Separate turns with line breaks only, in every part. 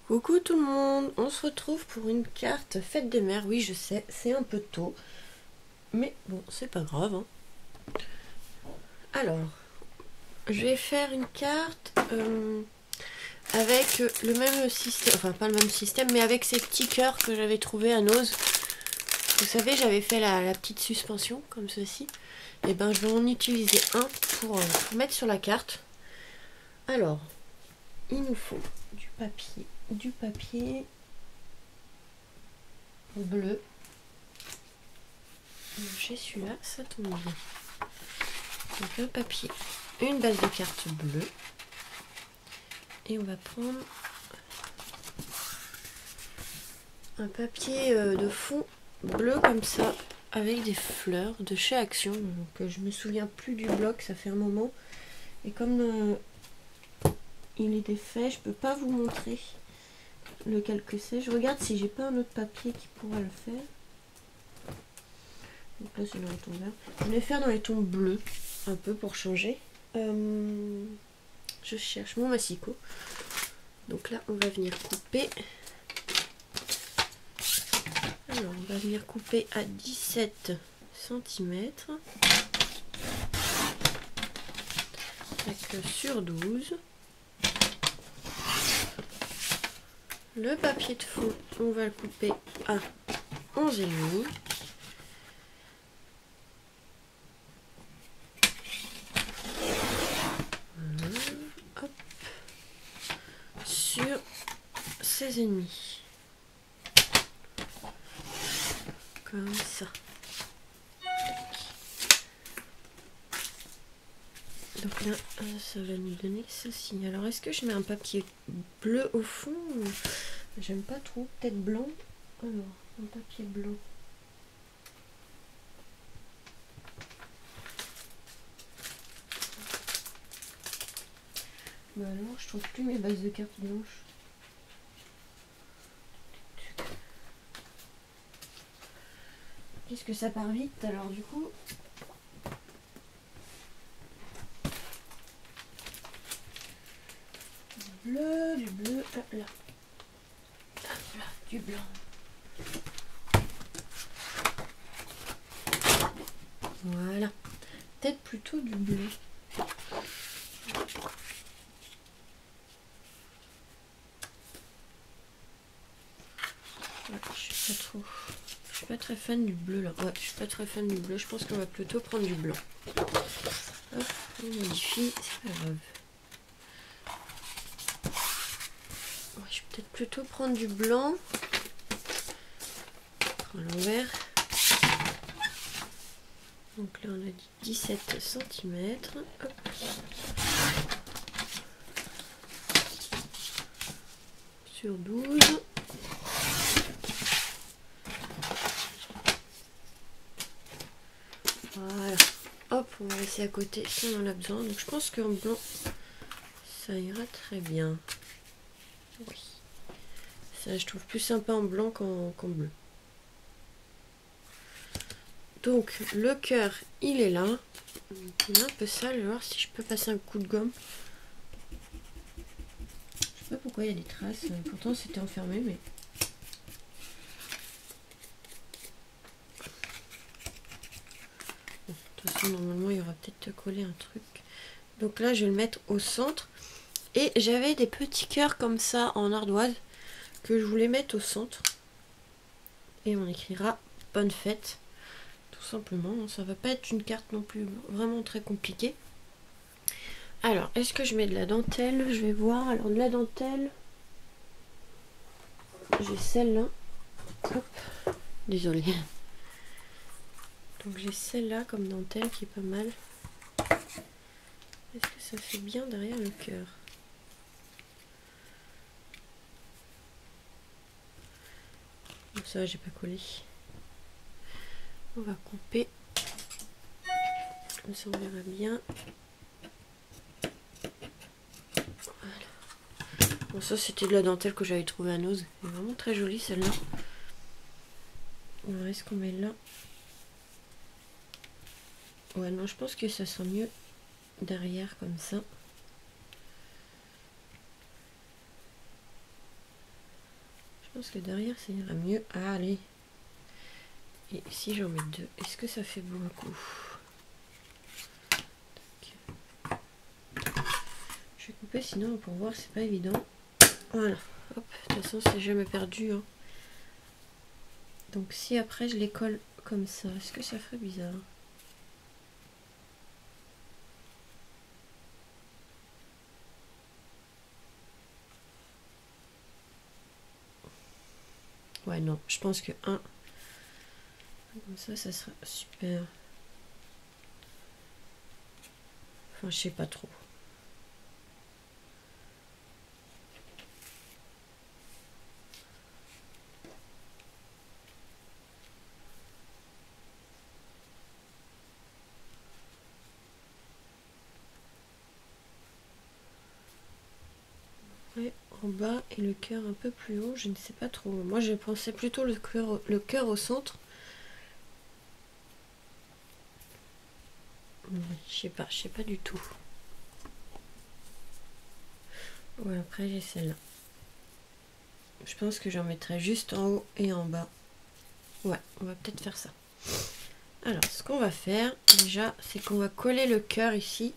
Coucou tout le monde, on se retrouve pour une carte fête des mères. Oui, je sais, c'est un peu tôt, mais bon, c'est pas grave, hein. Alors, je vais faire une carte avec le même système, enfin pas le même système, mais avec ces petits cœurs que j'avais trouvé à Nose. Vous savez, j'avais fait la petite suspension comme ceci. Et ben, je vais en utiliser un pour mettre sur la carte. Alors, il nous faut du papier bleu. J'ai celui-là, ça tombe bien. Donc un papier, une base de carte bleue. Et on va prendre un papier de fond bleu comme ça, avec des fleurs de chez Action. Donc je me souviens plus du bloc, ça fait un moment. Et comme il est défait, je peux pas vous montrer lequel que c'est. Je regarde si j'ai pas un autre papier qui pourra le faire. Donc là c'est dans les tons verts. Je vais faire dans les tons bleus, un peu pour changer. Je cherche mon massicot. Donc là on va venir couper. Alors on va venir couper à 17 cm. Sur 12. Le papier de fond, on va le couper à 11,5. Voilà. Hop. Sur 16,5. Comme ça. Donc là, ça va nous donner ceci. Alors, est-ce que je mets un papier bleu au fond? J'aime pas trop. Peut-être blanc. Alors, un papier blanc. Bah alors, je trouve plus mes bases de cartes blanches. Qu'est-ce que ça part vite alors du coup? Du bleu, hop là. Hop là, du blanc. Voilà. Peut-être plutôt du bleu. Ouais, je suis pas trop. Je suis pas très fan du bleu là. Ouais, je suis pas très fan du bleu. Je pense qu'on va plutôt prendre du blanc. Hop, on modifie, c'est pas grave. Ouais, je vais peut-être plutôt prendre du blanc. À l'envers. Donc là on a dit 17 cm. Hop. Sur 12. Voilà. Hop, on va laisser à côté si on en a besoin. Donc je pense qu'en blanc, ça ira très bien. Oui. Ça, je trouve plus sympa en blanc qu'en bleu. Donc le cœur, il est là. Il est un peu sale. Je vais voir si je peux passer un coup de gomme. Je sais pas pourquoi il y a des traces. Pourtant c'était enfermé, mais... Bon, de toute façon, normalement, il y aura peut-être collé un truc. Donc là, je vais le mettre au centre. Et j'avais des petits cœurs comme ça en ardoise que je voulais mettre au centre. Et on écrira bonne fête. Tout simplement. Ça va pas être une carte non plus vraiment très compliquée. Alors, est-ce que je mets de la dentelle? Je vais voir. Alors, de la dentelle, j'ai celle-là. Hop. Désolée. Donc, j'ai celle-là comme dentelle qui est pas mal. Est-ce que ça fait bien derrière le cœur? Bon, ça, j'ai pas collé. On va couper. Comme ça, on verra bien. Voilà. Bon, ça, c'était de la dentelle que j'avais trouvé à Nose. Elle est vraiment très jolie, celle-là. Alors, est-ce qu'on met là? Ouais, non, je pense que ça sent mieux derrière, comme ça. pense que derrière ça ira mieux. Ah, allez. Et si j'en mets 2, est-ce que ça fait beaucoup? Je vais couper sinon pour voir c'est pas évident. Voilà. Hop. De toute façon c'est jamais perdu. Hein. Donc si après je les colle comme ça, est-ce que ça ferait bizarre? Ouais, non, je pense que un comme ça sera super. Enfin, je sais pas trop. Ouais, en bas et le cœur un peu plus haut, je ne sais pas trop. Moi, je pensais plutôt le cœur au centre. Je sais pas du tout. Ouais, après j'ai celle-là. Je pense que j'en mettrai juste en haut et en bas. Ouais, on va peut-être faire ça. Alors, ce qu'on va faire, déjà, c'est qu'on va coller le cœur ici.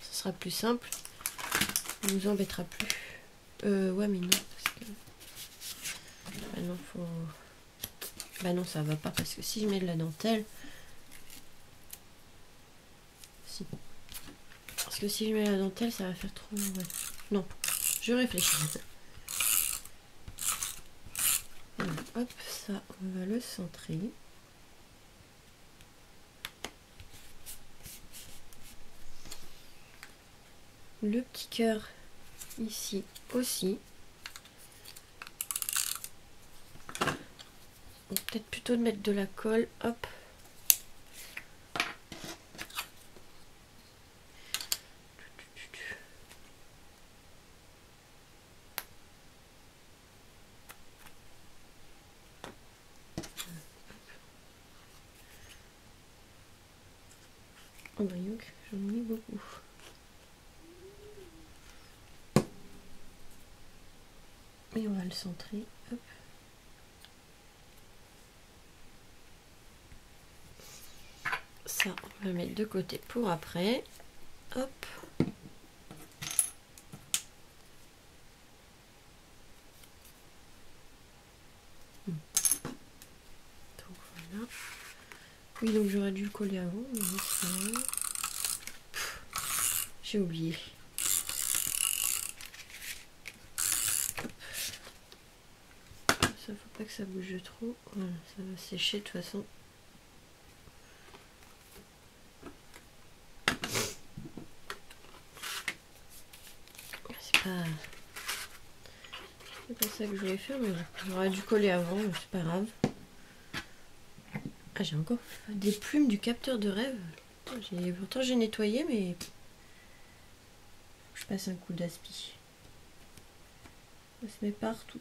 Ce sera plus simple. Ça nous embêtera plus. Ouais, mais non, parce que... Bah non, faut... Bah non, ça va pas, parce que si je mets de la dentelle... Si. Parce que si je mets la dentelle, ça va faire trop... Ouais. Non, je réfléchis. Voilà, hop, ça, on va le centrer. Le petit cœur ici aussi. Peut-être plutôt de mettre de la colle. Hop. Oh bah donc, j'en ai mis beaucoup. Et on va le centrer. Hop. Ça, on va mettre de côté pour après. Hop. Donc voilà. Oui, donc j'aurais dû le coller avant, mais j'ai oublié. Ça, faut pas que ça bouge trop. Voilà, ça va sécher de toute façon. C'est pas ça que je voulais faire, mais j'aurais dû coller avant, mais c'est pas grave. Ah, j'ai encore des plumes du capteur de rêve. Pourtant j'ai nettoyé, mais je passe un coup d'aspi. Ça se met partout.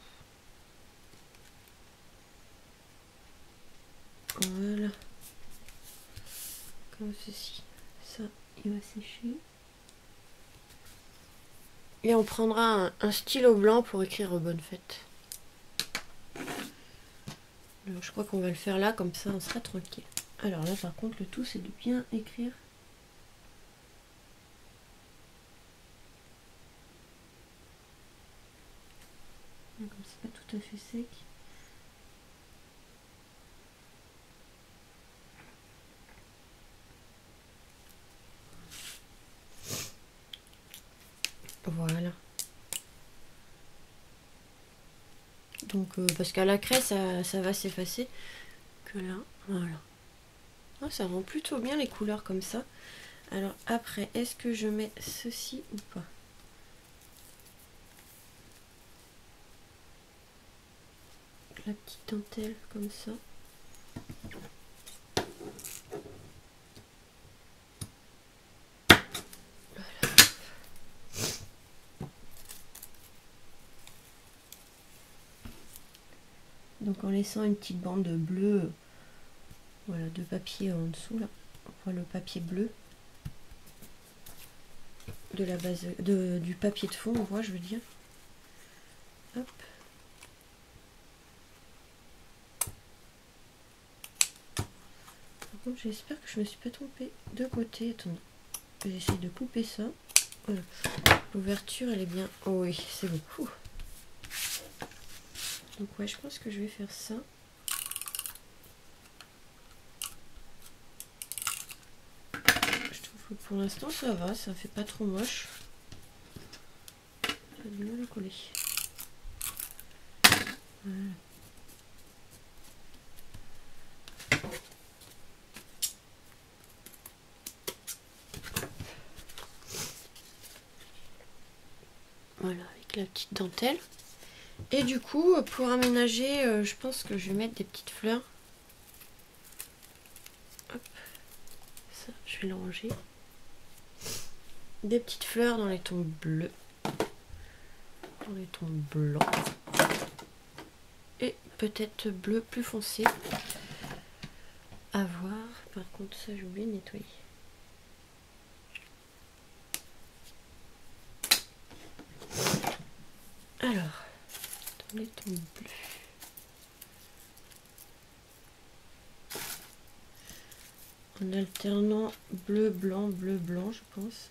Voilà. Comme ceci. Ça, il va sécher. Et on prendra un stylo blanc pour écrire bonne fête. Alors, je crois qu'on va le faire là, comme ça on sera tranquille. Alors là par contre le tout c'est de bien écrire. Comme c'est pas tout à fait sec. Voilà. Donc parce qu'à la craie ça va s'effacer. Que là, voilà. Oh, ça rend plutôt bien les couleurs comme ça. Alors après, est-ce que je mets ceci ou pas? La petite dentelle comme ça. Voilà. Donc en laissant une petite bande bleue, voilà, de papier en dessous là. On voit le papier bleu de la base du papier de fond, on voit, je veux dire. Hop. Donc j'espère que je me suis pas trompée de côté. Attendez, j'essaie de couper ça. Voilà. L'ouverture elle est bien. Oh oui, c'est bon. Ouh. Donc ouais, je pense que je vais faire ça. Je trouve que pour l'instant ça va, ça fait pas trop moche. J'ai du mal à coller. Voilà. Voilà, avec la petite dentelle. Et du coup, pour aménager, je pense que je vais mettre des petites fleurs. Hop. Ça, je vais le ranger. Des petites fleurs dans les tons bleus. Dans les tons blancs. Et peut-être bleu plus foncé. À voir. Par contre, ça, j'ai oublié de nettoyer. Alors, dans les tons bleus. En alternant bleu, blanc, je pense.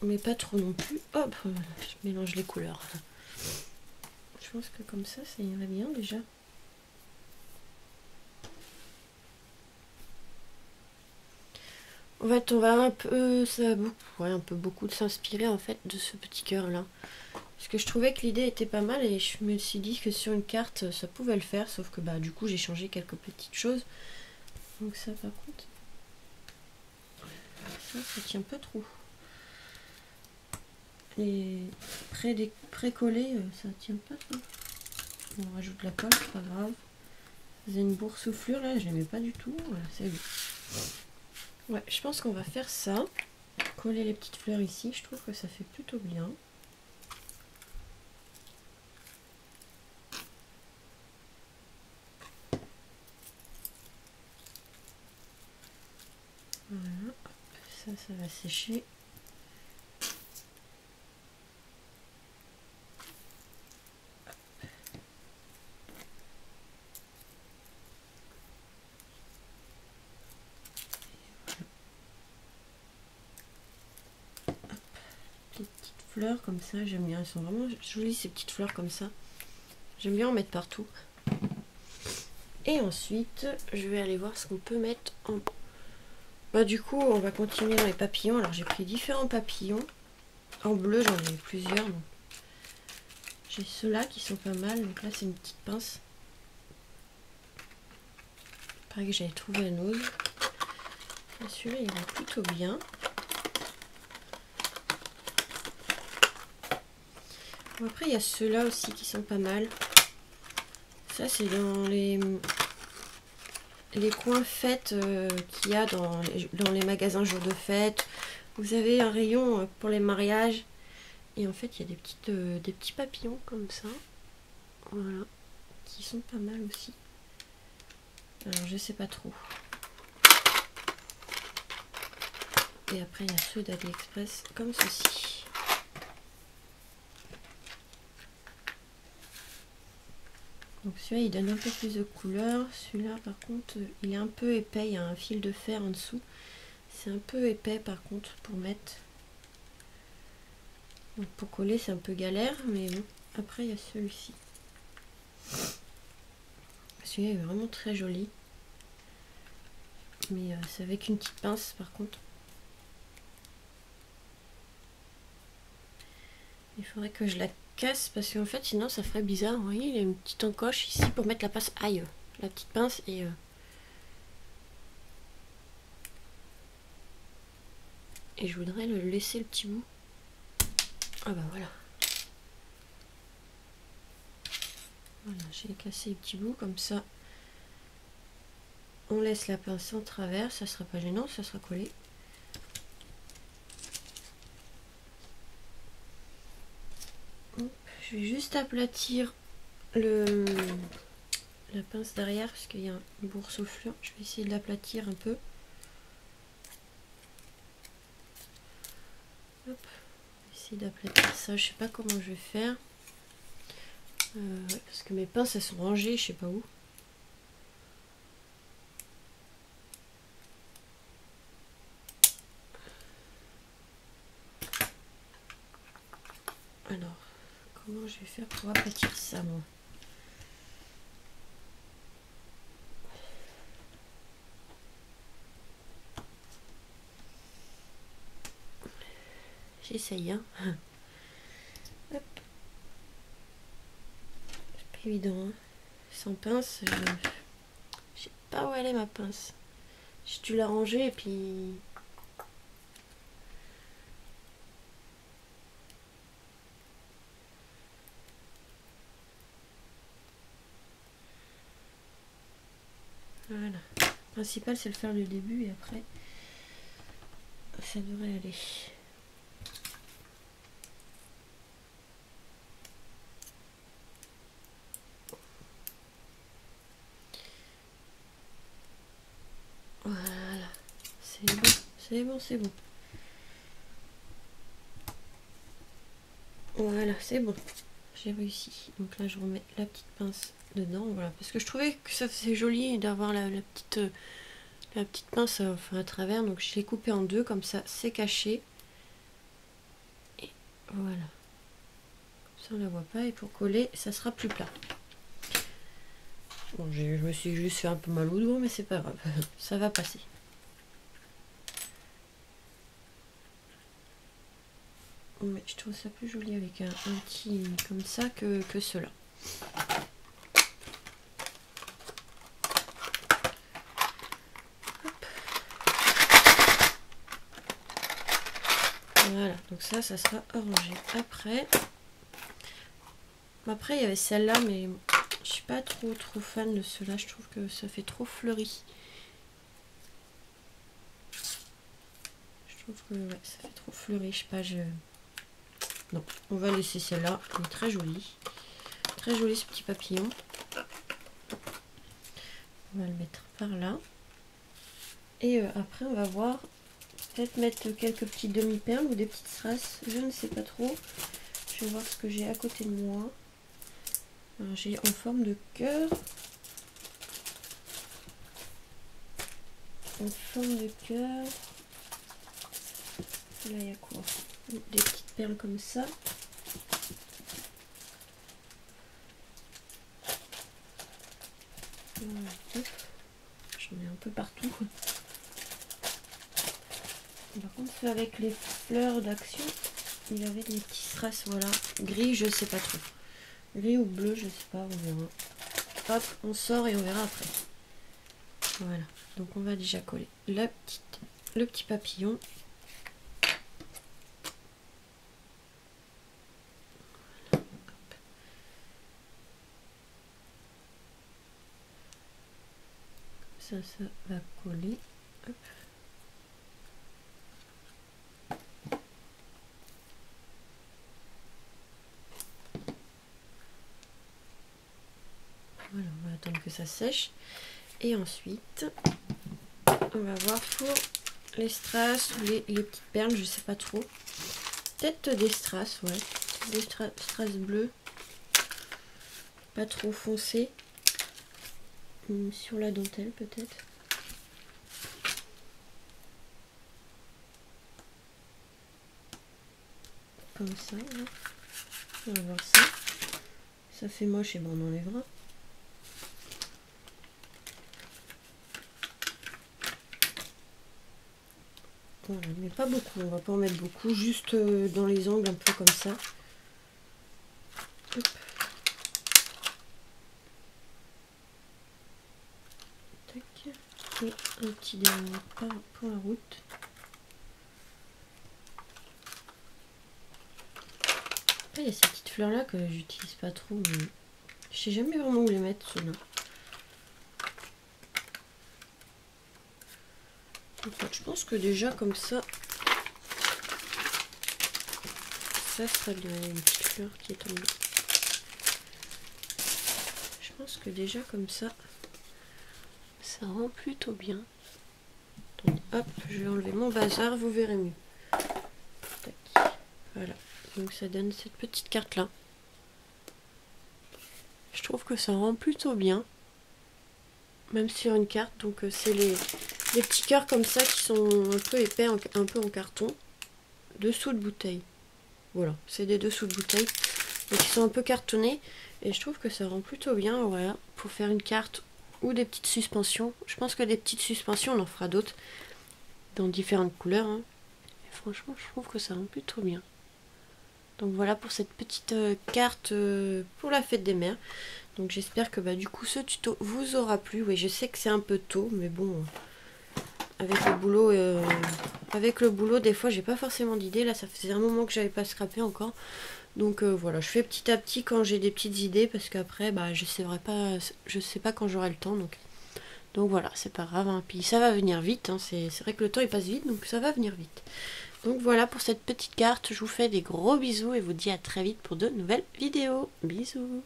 Mais pas trop non plus. Hop, je mélange les couleurs. Je pense que comme ça irait bien déjà. En fait, on va un peu, ça va beaucoup s'inspirer en fait de ce petit cœur là. Parce que je trouvais que l'idée était pas mal et je me suis dit que sur une carte ça pouvait le faire, sauf que bah du coup j'ai changé quelques petites choses. Donc ça par contre, ça tient pas trop. Les pré-collés, ça tient pas trop. On rajoute la colle, c'est pas grave. C'est une boursouflure là, je l'aimais pas du tout. Voilà, c'est bon. Ouais, je pense qu'on va faire ça. Coller les petites fleurs ici, je trouve que ça fait plutôt bien. Voilà, ça va sécher. Fleurs comme ça, j'aime bien, elles sont vraiment jolies ces petites fleurs comme ça. J'aime bien en mettre partout. Et ensuite, je vais aller voir ce qu'on peut mettre en... Bah du coup, on va continuer dans les papillons. Alors j'ai pris différents papillons. En bleu, j'en ai plusieurs. J'ai ceux-là qui sont pas mal. Donc là, c'est une petite pince. Pareil que j'avais trouvé un autre. Celui-là, il va plutôt bien. Bon, après, il y a ceux-là aussi qui sont pas mal. Ça, c'est dans les coins fêtes qu'il y a dans les magasins jours de fête. Vous avez un rayon pour les mariages. Et en fait, il y a des petits papillons comme ça. Voilà. Qui sont pas mal aussi. Alors, je sais pas trop. Et après, il y a ceux d'AliExpress comme ceci. Donc celui-là, il donne un peu plus de couleur. Celui-là, par contre, il est un peu épais. Il y a un fil de fer en dessous. C'est un peu épais, par contre, pour mettre. Donc pour coller, c'est un peu galère. Mais bon, après, il y a celui-ci. Celui-là est vraiment très joli. Mais c'est avec une petite pince, par contre. Il faudrait que je la casse parce qu'en fait sinon ça ferait bizarre. Vous voyez, il y a une petite encoche ici pour mettre la pince. Aïe, la petite pince et je voudrais le laisser le petit bout. Ah bah voilà. Voilà, j'ai cassé les petits bouts comme ça. On laisse la pince en travers, ça sera pas gênant, ça sera collé. Je vais juste aplatir la pince derrière parce qu'il y a une boursouflure. Je vais essayer de l'aplatir un peu. Hop, essayer d'aplatir ça. Je sais pas comment je vais faire. Ouais, parce que mes pinces elles sont rangées, je sais pas où. Alors, comment je vais faire pour aplatir ça, moi? J'essaye, hein. Hop. C'est pas évident, hein. Sans pince, je sais pas où elle est ma pince. J'ai dû la ranger et puis... Voilà. Le principal c'est le faire le début et après ça devrait aller. Voilà. C'est bon, c'est bon, c'est bon. Voilà, c'est bon. J'ai réussi. Donc là je remets la petite pince dedans, voilà. Parce que je trouvais que ça faisait joli d'avoir la petite pince enfin, à travers. Donc je l'ai coupé en deux, comme ça c'est caché. Et voilà. Comme ça on la voit pas et pour coller ça sera plus plat. Bon, je me suis juste fait un peu mal au dos, mais c'est pas grave, ça va passer. Mais je trouve ça plus joli avec un petit comme ça que cela. Voilà, donc ça sera arrangé. Après il y avait celle-là, mais je suis pas trop fan de cela. Je trouve que ça fait trop fleuri. Je trouve que ouais, ça fait trop fleuri. Je sais pas, non, on va laisser celle-là. Elle est très jolie. Très joli ce petit papillon. On va le mettre par là. Et après on va voir. Peut-être mettre quelques petites demi-perles ou des petites strass. Je ne sais pas trop. Je vais voir ce que j'ai à côté de moi. J'ai en forme de cœur. En forme de cœur. Là, il y a quoi? Des petites perles comme ça. Voilà. J'en ai un peu partout. Par contre, avec les fleurs d'action, il y avait des petits strass, voilà. Gris, je sais pas trop. Gris ou bleu, je sais pas, on verra. Hop, on sort et on verra après. Voilà, donc on va déjà coller le petit papillon. Voilà. Ça va coller. Hop. Voilà, on va attendre que ça sèche. Et ensuite, on va voir pour les strass ou les petites perles, je sais pas trop. Peut-être des strass, ouais. Des strass bleus. Pas trop foncé. Sur la dentelle peut-être. Comme ça, là. On va voir ça. Ça fait moche et bon, on enlèvera. Voilà, mais pas beaucoup, on va pas en mettre beaucoup, juste dans les angles un peu comme ça. Hop. Tac. Et un petit dernier pour la route. Après, il y a ces petites fleurs là que j'utilise pas trop, mais je sais jamais vraiment où les mettre ceux-là. Je pense que déjà comme ça, ça serait bien une petite fleur qui est tombée. Je pense que déjà comme ça rend plutôt bien. Attendez, hop, je vais enlever mon bazar, vous verrez mieux. Tac, voilà. Donc ça donne cette petite carte là. Je trouve que ça rend plutôt bien. Même sur une carte. Donc c'est les petits cœurs comme ça qui sont un peu épais, un peu en carton. Dessous de bouteille. Voilà, c'est des dessous de bouteille. Donc ils sont un peu cartonnés. Et je trouve que ça rend plutôt bien. Voilà, pour faire une carte ou des petites suspensions. Je pense que des petites suspensions, on en fera d'autres. Dans différentes couleurs. Hein. Et franchement, je trouve que ça rend plutôt bien. Donc voilà pour cette petite carte pour la fête des mères. Donc j'espère que du coup ce tuto vous aura plu. Oui, je sais que c'est un peu tôt, mais bon, avec le boulot, des fois j'ai pas forcément d'idées. Là, ça faisait un moment que j'avais pas scrappé encore. Donc voilà, je fais petit à petit quand j'ai des petites idées, parce qu'après, je sais pas quand j'aurai le temps. Donc voilà, c'est pas grave. Hein. Puis ça va venir vite. Hein. C'est vrai que le temps il passe vite, donc ça va venir vite. Donc voilà pour cette petite carte, je vous fais des gros bisous et vous dis à très vite pour de nouvelles vidéos. Bisous.